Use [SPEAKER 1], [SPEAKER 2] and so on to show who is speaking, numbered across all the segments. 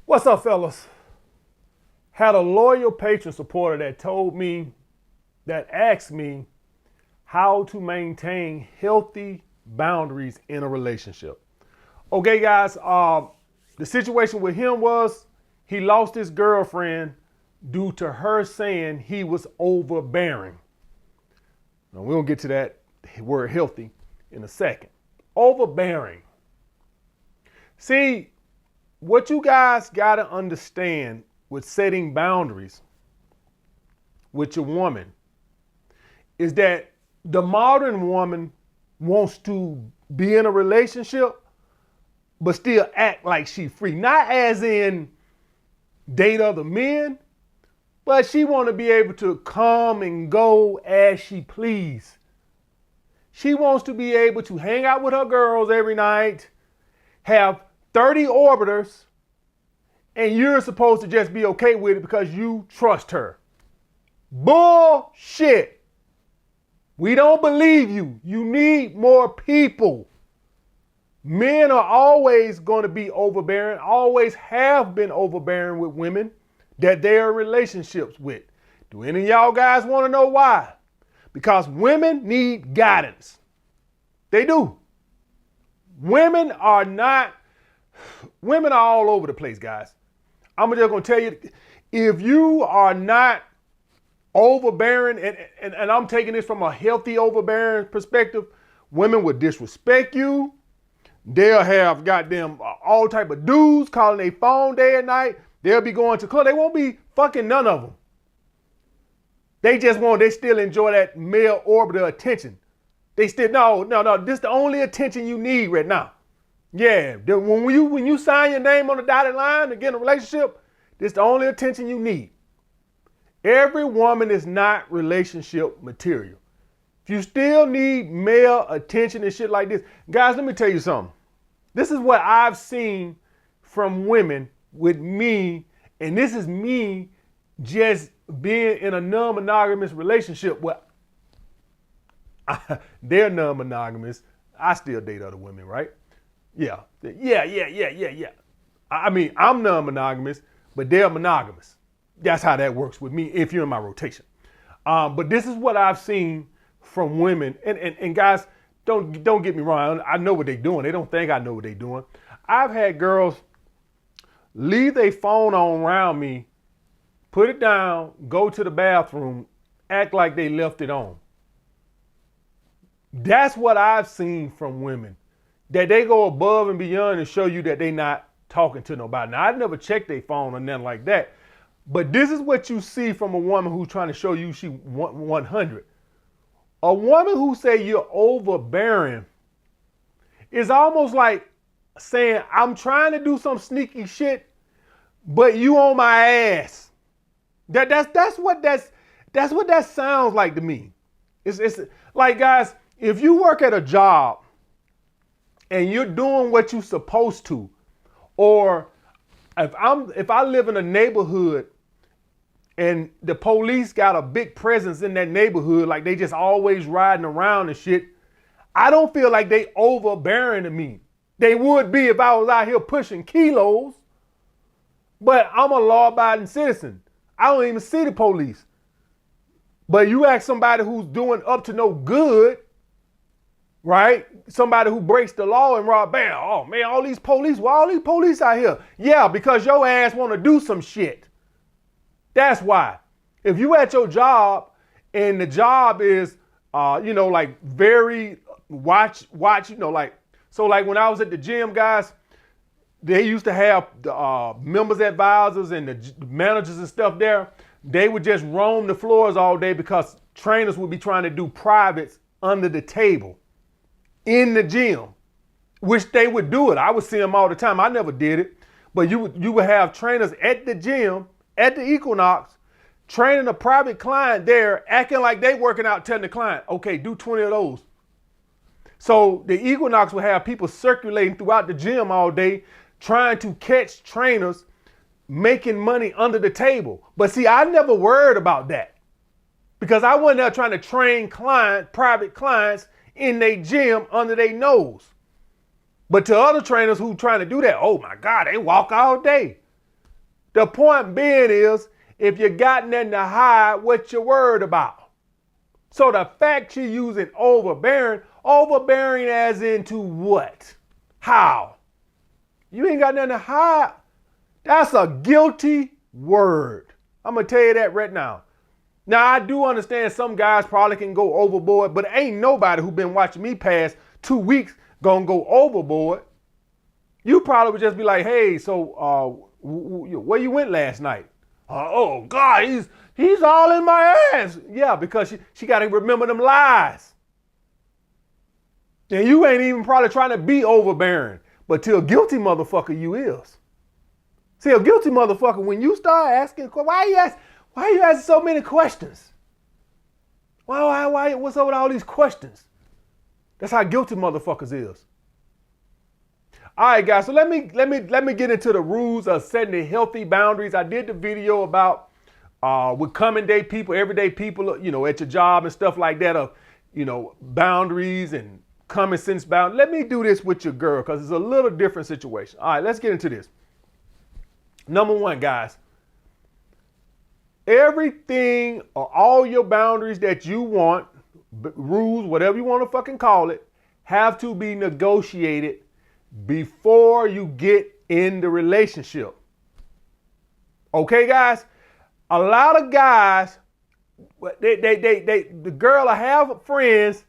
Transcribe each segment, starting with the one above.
[SPEAKER 1] What's up, fellas? Had a loyal patron supporter that asked me how to maintain healthy boundaries in a relationship. Okay, guys, the situation with him was he lost his girlfriend due to her saying he was overbearing. Now, we're going to get to that word healthy in a second. Overbearing. See, what you guys got to understand with setting boundaries with your woman is that the modern woman wants to be in a relationship but still act like she free. Not as in date other men, but she want to be able to come and go as she please. She wants to be able to hang out with her girls every night, have 30 orbiters, and you're supposed to just be okay with it because you trust her. Bullshit. We don't believe you. You need more people. Men are always going to be overbearing, always have been overbearing with women that they are in relationships with. Do any of y'all guys want to know why? Because women need guidance. They do. Women are all over the place, guys. I'm just going to tell you, if you are not overbearing, and I'm taking this from a healthy overbearing perspective, women will disrespect you. They'll have goddamn all type of dudes calling their phone day and night. They'll be going to club. They won't be fucking none of them. They still enjoy that male orbital attention. They still, no, this is the only attention you need right now. Yeah, when you sign your name on the dotted line to get in a relationship, this is the only attention you need. Every woman is not relationship material. If you still need male attention and shit like this, guys, let me tell you something. This is what I've seen from women with me, and this is me just being in a non-monogamous relationship where they're non-monogamous. I still date other women, right? Yeah. I mean, I'm non-monogamous, but they're monogamous. That's how that works with me if you're in my rotation. But this is what I've seen from women. And guys, don't get me wrong. I know what they're doing. They don't think I know what they're doing. I've had girls leave their phone on around me, put it down, go to the bathroom, act like they left it on. That's what I've seen from women. That they go above and beyond and show you that they're not talking to nobody. Now, I've never checked their phone or nothing like that. But this is what you see from a woman who's trying to show you she 100. A woman who say you're overbearing is almost like saying, I'm trying to do some sneaky shit, but you on my ass. That's what that sounds like to me. It's like, guys, if you work at a job and you're doing what you're supposed to, or if I live in a neighborhood and the police got a big presence in that neighborhood, like they just always riding around and shit, I don't feel like they overbearing to me. They would be if I was out here pushing kilos, but I'm a law-abiding citizen. I don't even see the police. But you ask somebody who's doing up to no good, right? Somebody who breaks the law and rob, bam, oh man, why all these police out here? Yeah, because your ass want to do some shit. That's why. If you at your job and the job is, like very watch, so like when I was at the gym, guys, they used to have the members advisors and the managers and stuff there. They would just roam the floors all day because trainers would be trying to do privates under the table in the gym, which they would do it. I would see them all the time. I never did it, but you would have trainers at the gym, at the Equinox, training a private client there, acting like they working out, telling the client, okay, do 20 of those. So the Equinox would have people circulating throughout the gym all day, trying to catch trainers making money under the table. But see, I never worried about that because I wasn't there trying to train private clients in their gym under their nose. But to other trainers who trying to do that, oh my God, they walk all day. The point being is, if you got nothing to hide, what you worried about? So the fact she using overbearing as into what? How? You ain't got nothing to hide. That's a guilty word. I'm going to tell you that right now. Now, I do understand some guys probably can go overboard, but ain't nobody who been watching me past 2 weeks gonna go overboard. You probably would just be like, hey, so where you went last night? Oh, God, he's all in my ass. Yeah, because she got to remember them lies. And you ain't even probably trying to be overbearing, but to a guilty motherfucker, you is. See, a guilty motherfucker, when you start asking, why are you asking so many questions? Why, what's up with all these questions? That's how guilty motherfuckers is. All right, guys, so let me get into the rules of setting healthy boundaries. I did the video about with common day people, everyday people, at your job and stuff like that of, boundaries and common sense boundaries. Let me do this with your girl because it's a little different situation. All right, let's get into this. Number one, guys, everything or all your boundaries that you want, rules, whatever you want to fucking call it, have to be negotiated before you get in the relationship. Okay, guys? A lot of guys, the girl will have friends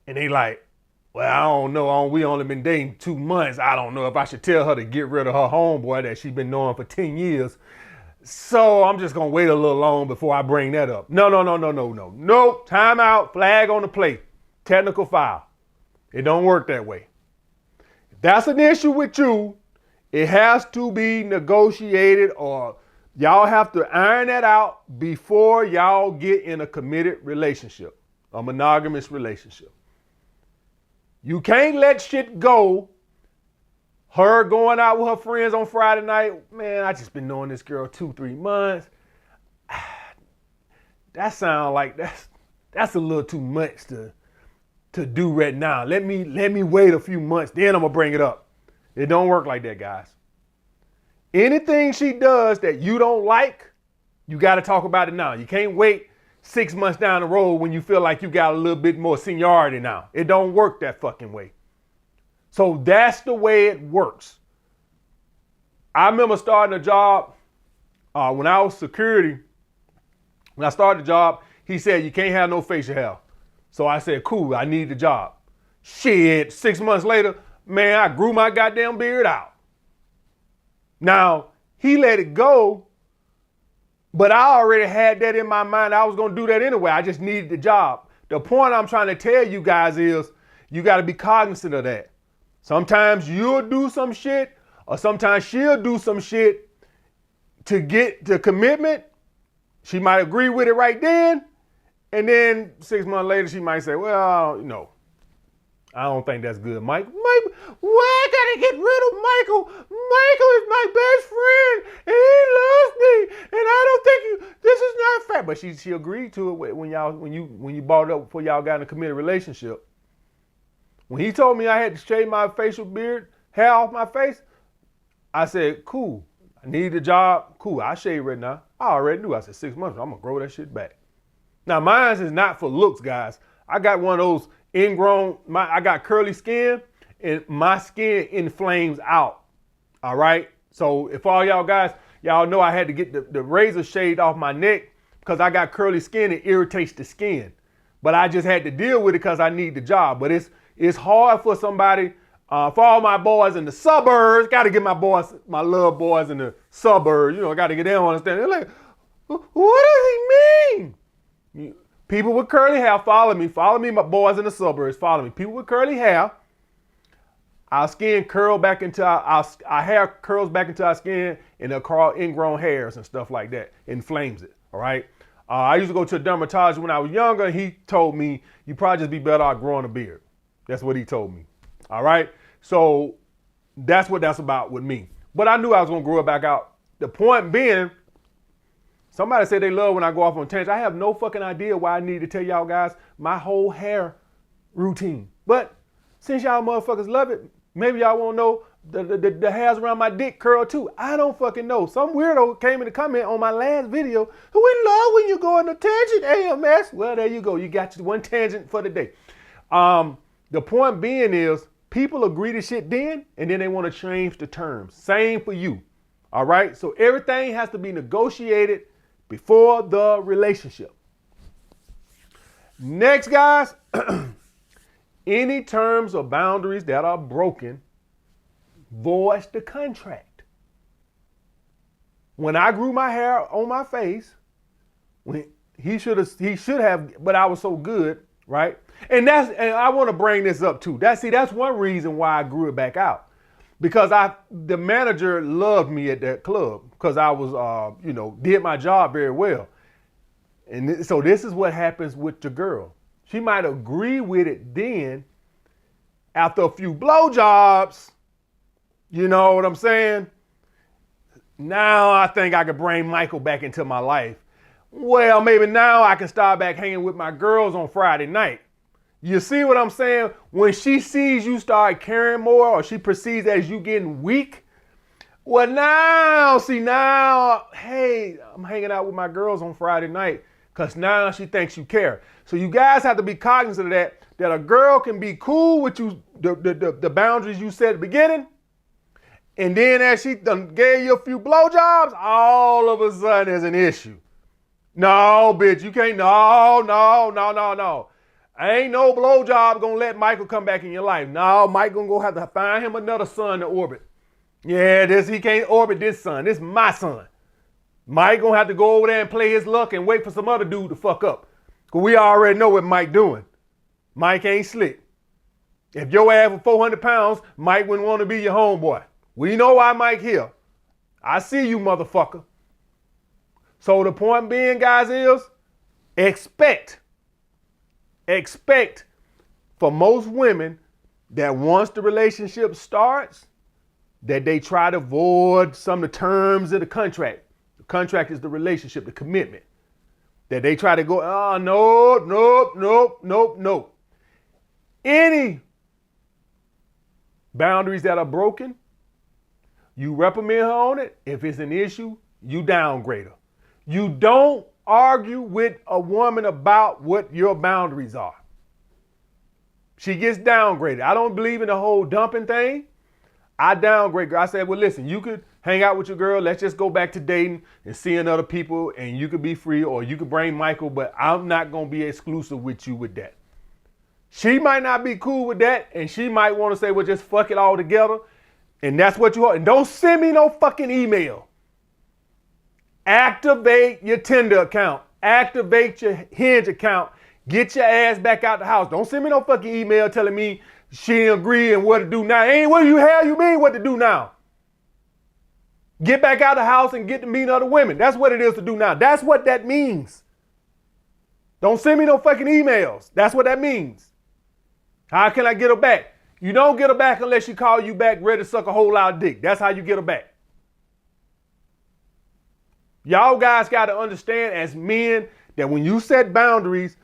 [SPEAKER 1] and they like, well, I don't know. We only been dating 2 months. I don't know if I should tell her to get rid of her homeboy that she's been knowing for 10 years. So I'm just going to wait a little long before I bring that up. No. Nope. Time out. Flag on the plate. Technical foul. It don't work that way. If that's an issue with you, it has to be negotiated or y'all have to iron that out before y'all get in a committed relationship, a monogamous relationship. You can't let shit go. Her going out with her friends on Friday night. Man, I just been knowing this girl 2-3 months. That sounds like that's a little too much to do right now. Let me wait a few months, then I'm gonna bring it up. It don't work like that, guys. Anything she does that you don't like, you gotta talk about it now. You can't wait 6 months down the road when you feel like you got a little bit more seniority now. It don't work that fucking way. So that's the way it works. I remember starting a job when I was security. When I started the job, he said, you can't have no facial hair. So I said, cool, I need the job. Shit, 6 months later, man, I grew my goddamn beard out. Now, he let it go, but I already had that in my mind. I was going to do that anyway. I just needed the job. The point I'm trying to tell you guys is you got to be cognizant of that. Sometimes you'll do some shit or sometimes she'll do some shit to get the commitment. She might agree with it right then. And then 6 months later, she might say, well, I don't think that's good, Mike. Why I gotta get rid of Michael? Michael is my best friend and he loves me. And I don't think this is not fair. But she agreed to it when you brought it up before y'all got in a committed relationship. When he told me I had to shave my facial hair off my face, I said, cool. I need a job. Cool. I shave right now. I already knew. I said 6 months. I'm gonna grow that shit back. Now mine is not for looks, guys. I got one of those ingrown. I got curly skin, and my skin inflames out. All right. So if all y'all guys, y'all know I had to get the razor shaved off my neck because I got curly skin. It irritates the skin, but I just had to deal with it because I need the job. But it's hard for somebody. For all my boys in the suburbs, got to get my little boys in the suburbs. Got to get them to understand. They're like, what does he mean? People with curly hair, follow me. Follow me, my boys in the suburbs. Follow me. People with curly hair, our skin curl back into our hair curls back into our skin, and they'll crawl ingrown hairs and stuff like that. Inflames it. All right. I used to go to a dermatologist when I was younger. He told me you probably just be better off growing a beard. That's what he told me. All right. So that's what that's about with me. But I knew I was gonna grow it back out. The point being, somebody said they love when I go off on tangents. I have no fucking idea why I need to tell y'all guys my whole hair routine. But since y'all motherfuckers love it, maybe y'all won't know the hairs around my dick curl too. I don't fucking know. Some weirdo came in the comment on my last video. We love when you go on a tangent, AMS. Well, there you go. You got your one tangent for the day. The point being is people agree to shit then, and then they want to change the terms. Same for you. All right. So everything has to be negotiated before the relationship. Next, guys, any terms or boundaries that are broken, voice the contract. When I grew my hair on my face, when he should have, but I was so good, right? And I want to bring this up too. That's one reason why I grew it back out. Because the manager loved me at that club because I was, did my job very well. And so this is what happens with your girl. She might agree with it then. After a few blowjobs, you know what I'm saying? Now I think I could bring Michael back into my life. Well, maybe now I can start back hanging with my girls on Friday night. You see what I'm saying? When she sees you start caring more or she perceives as you getting weak, well now, hey, I'm hanging out with my girls on Friday night because now she thinks you care. So you guys have to be cognizant of that a girl can be cool with you, the boundaries you set at the beginning, and then as she done gave you a few blowjobs, all of a sudden there's an issue. No, bitch, you can't, no. Ain't no blowjob gonna let Michael come back in your life. No, Mike gonna have to find him another son to orbit. Yeah, he can't orbit this son. This is my son. Mike gonna have to go over there and play his luck and wait for some other dude to fuck up. Cause we already know what Mike doing. Mike ain't slick. If your ass was 400 pounds, Mike wouldn't want to be your homeboy. We know why Mike here. I see you, motherfucker. So the point being, guys, is expect for most women that once the relationship starts, that they try to avoid some of the terms of the contract. The contract is the relationship, the commitment. That they try to go, nope. Any boundaries that are broken, you reprimand her on it. If it's an issue, you downgrade her. You don't argue with a woman about what your boundaries are. She gets downgraded. I don't believe in the whole dumping thing. I downgrade her. I said, well, listen, you could hang out with your girl. Let's just go back to dating and seeing other people, and you could be free, or you could bring Michael, but I'm not going to be exclusive with you with that. She might not be cool with that, and she might want to say, well, just fuck it all together. And that's what you are. And don't send me no fucking email. Activate your Tinder account. Activate your Hinge account. Get your ass back out the house. Don't send me no fucking email telling me she didn't agree and what to do now. Ain't what you mean what to do now. Get back out the house and get to meet other women. That's what it is to do now. That's what that means. Don't send me no fucking emails. That's what that means. How can I get her back? You don't get her back unless she call you back ready to suck a whole lot of dick. That's how you get her back. Y'all guys got to understand as men that when you set boundaries,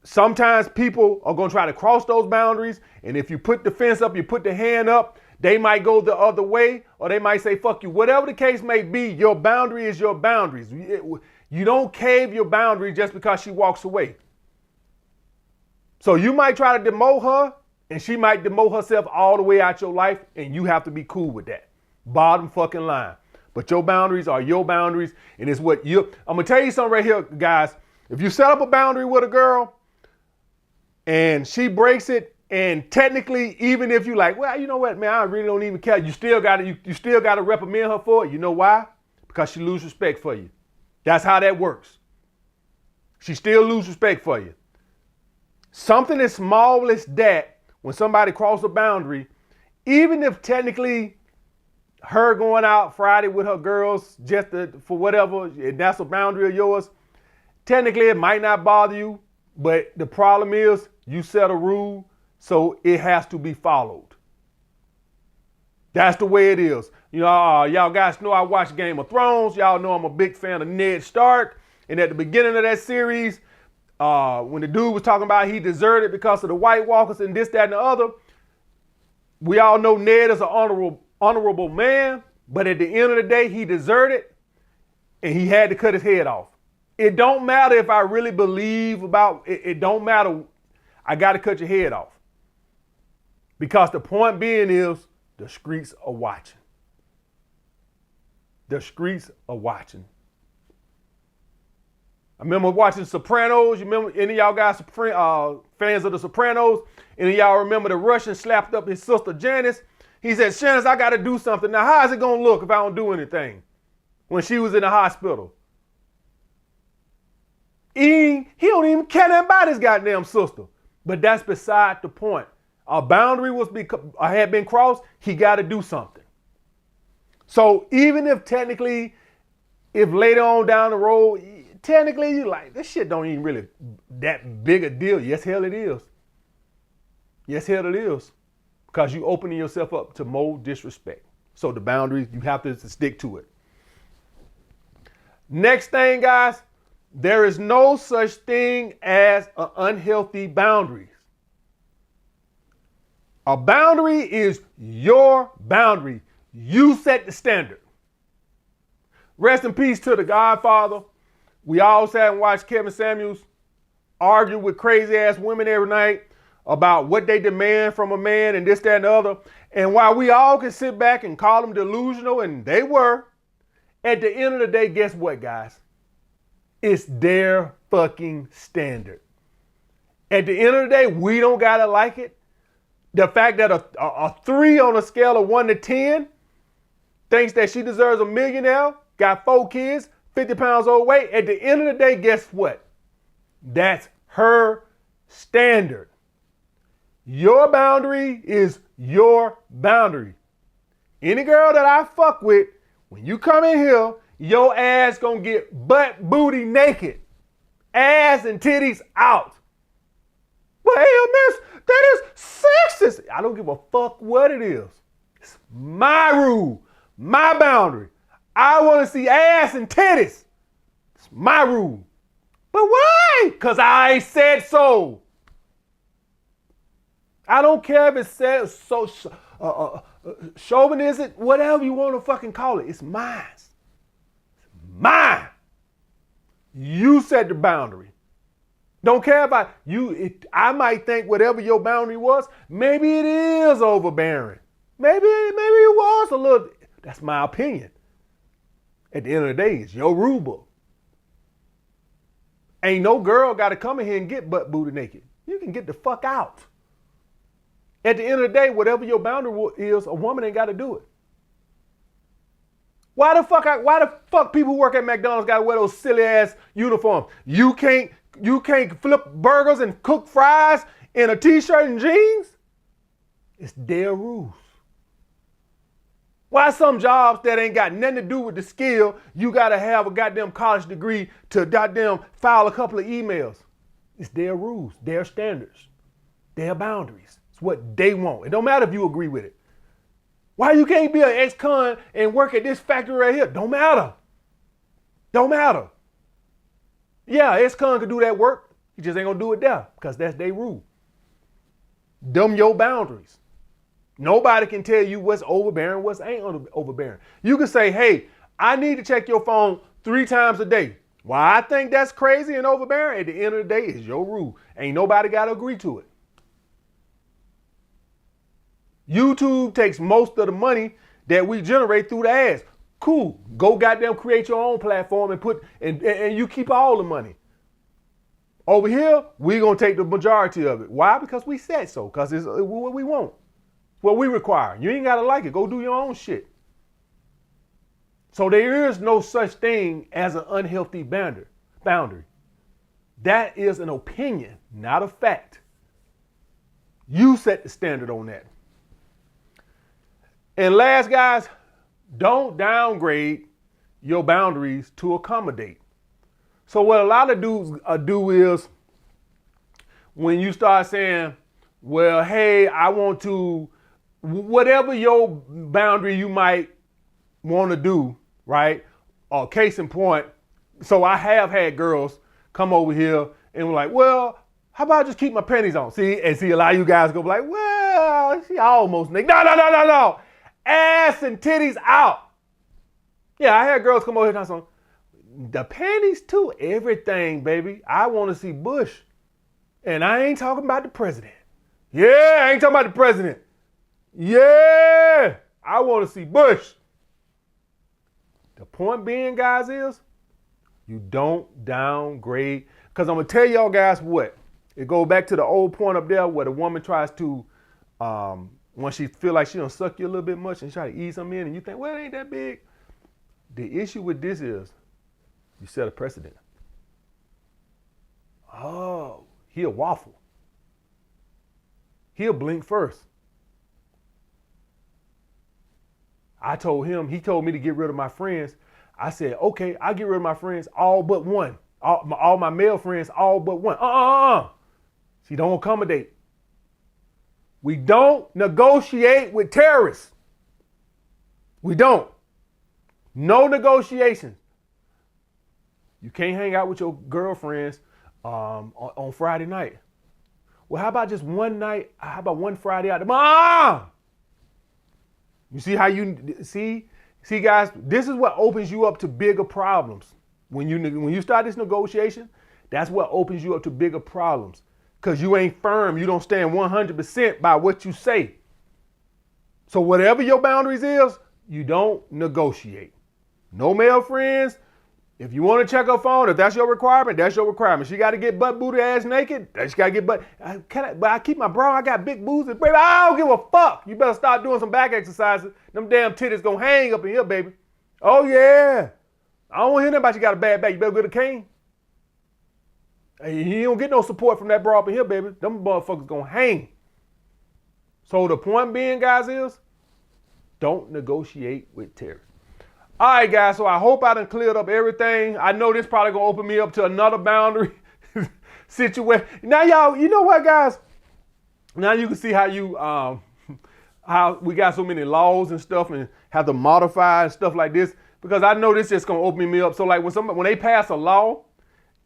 [SPEAKER 1] sometimes people are going to try to cross those boundaries. And if you put the fence up, you put the hand up, they might go the other way, or they might say, fuck you. Whatever the case may be, your boundary is your boundaries. You don't cave your boundary just because she walks away. So you might try to demote her, and she might demote herself all the way out your life, and you have to be cool with that. Bottom fucking line. But your boundaries are your boundaries, and it's what you. I'm gonna tell you something right here, guys. If you set up a boundary with a girl, and she breaks it, and technically, even if you like, well, you know what, man, I really don't even care. You still gotta reprimand her for it. You know why? Because she loses respect for you. That's how that works. She still loses respect for you. Something as small as that, when somebody crosses a boundary, even if technically her going out Friday with her girls just for whatever, and that's a boundary of yours, technically it might not bother you, but the problem is you set a rule, so it has to be followed. That's the way it is. You know, y'all guys know I watch Game of Thrones. Y'all know I'm a big fan of Ned Stark. And at the beginning of that series, when the dude was talking about he deserted because of the White Walkers and this, that, and the other, we all know Ned is an honorable man, but at the end of the day, he deserted and he had to cut his head off. It don't matter if I really believe about it. It don't matter. I got to cut your head off. Because the point being is the streets are watching. The streets are watching. I remember watching Sopranos. You remember any of y'all guys fans of the Sopranos? Any of y'all remember the Russian slapped up his sister Janice? He said, Janice, I got to do something. Now, how is it going to look if I don't do anything? When she was in the hospital. He don't even care nothing about his goddamn sister. But that's beside the point. A boundary had been crossed, he got to do something. So even if technically, if later on down the road, technically you like, this shit don't even really that big a deal. Yes, hell it is. Yes, hell it is. Because you opening yourself up to more disrespect. So the boundaries, you have to stick to it. Next thing, guys, there is no such thing as an unhealthy boundary. A boundary is your boundary. You set the standard. Rest in peace to the Godfather. We all sat and watched Kevin Samuels argue with crazy ass women every night about what they demand from a man and this, that, and the other. And while we all can sit back and call them delusional, and they were, at the end of the day, guess what, guys? It's their fucking standard. At the end of the day, we don't gotta like it. The fact that a 3 on a scale of 1 to 10 thinks that she deserves a millionaire, got 4 kids, 50 pounds overweight. At the end of the day, guess what? That's her standard. Your boundary is your boundary. Any girl that I fuck with, when you come in here, your ass gonna get butt booty naked. Ass and titties out. But hey, miss, that is sexist. I don't give a fuck what it is. It's my rule, my boundary. I want to see ass and titties. It's my rule. But why? Because I said so. I don't care if it says so chauvinism, whatever you want to fucking call it. It's mine. It's mine. You set the boundary. Don't care about you. I might think whatever your boundary was, maybe it is overbearing. Maybe it was a little. That's my opinion. At the end of the day, it's your rule book. Ain't no girl got to come in here and get butt booty naked. You can get the fuck out. At the end of the day, whatever your boundary is, a woman ain't got to do it. Why the fuck people who work at McDonald's got to wear those silly ass uniforms? You can't flip burgers and cook fries in a t-shirt and jeans? It's their rules. Why some jobs that ain't got nothing to do with the skill, you got to have a goddamn college degree to goddamn file a couple of emails? It's their rules, their standards, their boundaries. It's what they want. It don't matter if you agree with it. Why you can't be an ex-con and work at this factory right here? Don't matter. Don't matter. Yeah, ex-con could do that work. He just ain't gonna do it there because that's their rule. Them your boundaries. Nobody can tell you what's overbearing, what's ain't overbearing. You can say, hey, I need to check your phone 3 times a day. Why I think that's crazy and overbearing, at the end of the day, is your rule. Ain't nobody got to agree to it. YouTube takes most of the money that we generate through the ads. Cool. Go goddamn create your own platform and you keep all the money. Over here, we're going to take the majority of it. Why? Because we said so. Because it's what we want. What we require. You ain't got to like it. Go do your own shit. So there is no such thing as an unhealthy boundary. That is an opinion, not a fact. You set the standard on that. And last, guys, don't downgrade your boundaries to accommodate. So what a lot of dudes do is when you start saying, well, hey, I want to, whatever your boundary you might want to do, right? Or case in point, so I have had girls come over here and were like, well, how about I just keep my panties on? See, a lot of you guys go like, well, she almost naked. No. ass and titties out. Yeah, I had girls come over here and talk the panties too, everything, baby. I want to see Bush. And I ain't talking about the president. Yeah, I ain't talking about the president. Yeah, I want to see Bush. The point being, guys, is you don't downgrade. Because I'm going to tell y'all guys what. It goes back to the old point up there where the woman tries to, when she feel like she don't suck you a little bit much and try to ease them in and you think, well, it ain't that big. The issue with this is you set a precedent. Oh, he'll waffle. He'll blink first. I told him, he told me to get rid of my friends. I said, okay, I'll get rid of my friends, all but one. All my male friends, all but one. She don't accommodate. We don't negotiate with terrorists. We don't. No negotiations. You can't hang out with your girlfriends on Friday night. Well, how about just one night? How about one Friday out? Mom! You see how you see, guys? This is what opens you up to bigger problems. When you start this negotiation, that's what opens you up to bigger problems. Because you ain't firm. You don't stand 100% by what you say. So whatever your boundaries is, you don't negotiate. No male friends. If you want to check her phone, if that's your requirement, that's your requirement. She got to get butt booty ass naked. She got to get butt. But I keep my bra. I got big boobs. Baby, I don't give a fuck. You better start doing some back exercises. Them damn titties gonna hang up in here, baby. Oh yeah. I don't want to hear nothing about you got a bad back. You better get a cane. Hey, you don't get no support from that bra up in here, baby. Them motherfuckers gonna hang. So the point being, guys, is don't negotiate with terrorists. All right, guys, so I hope I done cleared up everything. I know this probably gonna open me up to another boundary situation. Now, y'all, you know what, guys? Now you can see how how we got so many laws and stuff and have to modify and stuff like this, because I know this just gonna open me up. So like when they pass a law,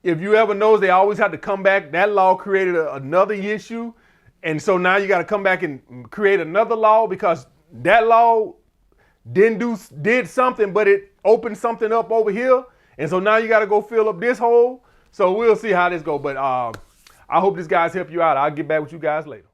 [SPEAKER 1] if you ever notice, they always have to come back. That law created another issue. And so now you got to come back and create another law because that law did something, but it opened something up over here. And so now you got to go fill up this hole. So we'll see how this goes. But I hope this guys help you out. I'll get back with you guys later.